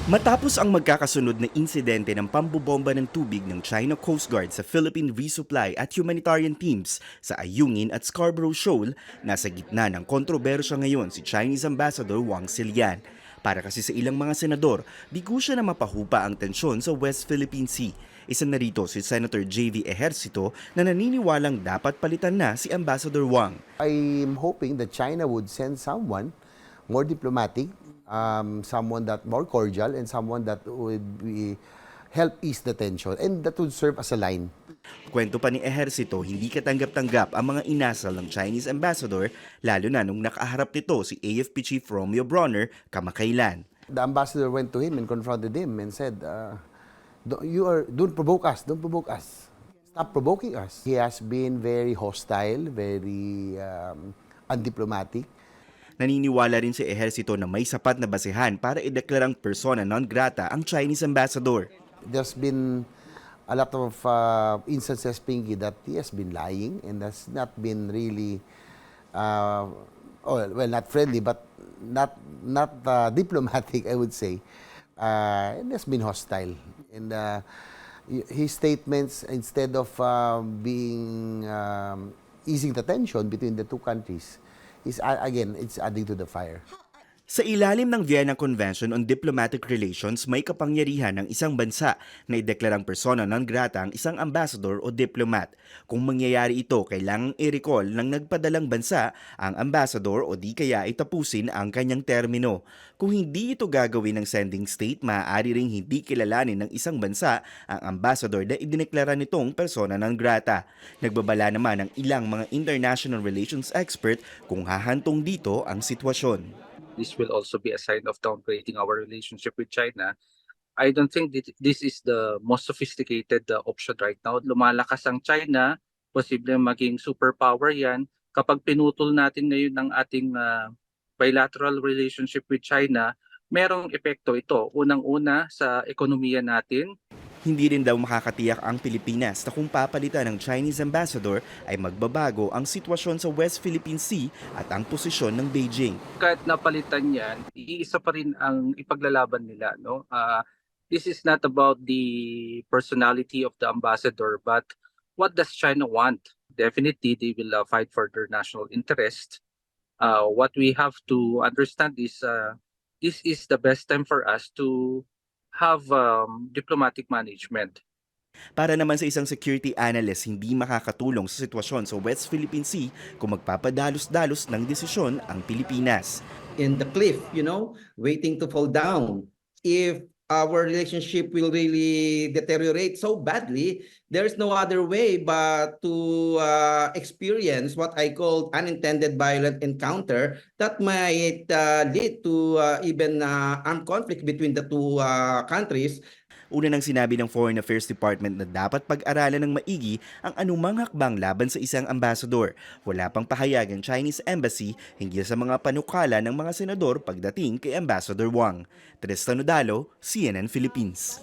Matapos ang magkakasunod na insidente ng pambobomba ng tubig ng China Coast Guard sa Philippine Resupply at humanitarian teams sa Ayungin at Scarborough Shoal, nasa gitna ng kontrobersya ngayon si Chinese Ambassador Wang Xilian. Para kasi sa ilang mga senador, bigo siya na mapahupa ang tensyon sa West Philippine Sea. Isa na rito si Senator J.V. Ejercito na naniniwalang dapat palitan na si Ambassador Wang. I'm hoping that China would send someone more diplomatic, someone that more cordial, and someone that would help ease the tension, and that would serve as a line. Kwento pa ni Ejercito, hindi katanggap-tanggap ang mga inasal ng Chinese ambassador, lalo na nung nakaharap nito si AFP Chief Romeo Bronner kamakailan. The ambassador went to him and confronted him and said, don't provoke us, don't provoke us. Stop provoking us. He has been very hostile, very undiplomatic. Naniniwala rin si Ejercito na may sapat na basehan para ideklarang persona non grata ang Chinese ambassador. There's been a lot of instances, Pinky, that he has been lying and has not been really, not friendly, but not diplomatic, I would say. And has been hostile. And his statements, instead of being easing the tension between the two countries, is again, it's adding to the fire. Sa ilalim ng Vienna Convention on Diplomatic Relations, may kapangyarihan ng isang bansa na ideklarang persona non grata ang isang ambassador o diplomat. Kung mangyayari ito, kailangang i-recall ng nagpadalang bansa ang ambassador o di kaya itapusin ang kanyang termino. Kung hindi ito gagawin ng sending state, maaari ring hindi kilalanin ng isang bansa ang ambassador na idineklara nitong persona non grata. Nagbabala naman ang ilang mga international relations expert kung hahantong dito ang sitwasyon. This will also be a sign of downgrading our relationship with China. I don't think this is the most sophisticated option right now. Lumalakas ang China, posibleng maging superpower yan. Kapag pinutol natin ngayon ang ating bilateral relationship with China, merong epekto ito. Unang-una sa ekonomiya natin. Hindi rin daw makakatiyak ang Pilipinas na kung papalitan ng Chinese ambassador ay magbabago ang sitwasyon sa West Philippine Sea at ang posisyon ng Beijing. Kahit napalitan yan, iisa pa rin ang ipaglalaban nila. No? This is not about the personality of the ambassador, but what does China want? Definitely, they will fight for their national interest. What we have to understand is this is the best time for us to have diplomatic management. Para naman sa isang security analyst, hindi makakatulong sa sitwasyon sa West Philippine Sea kung magpapadalos-dalos ng desisyon ang Pilipinas. In the cliff, waiting to fall down. If our relationship will really deteriorate so badly, there's no other way but to experience what I call unintended violent encounter that might lead to even armed conflict between the two countries. Una nang sinabi ng Foreign Affairs Department na dapat pag-aralan ng maigi ang anumang hakbang laban sa isang ambassador. Wala pang pahayag ang Chinese Embassy hinggil sa mga panukala ng mga senador pagdating kay Ambassador Wang. Tristan Udalo, CNN Philippines.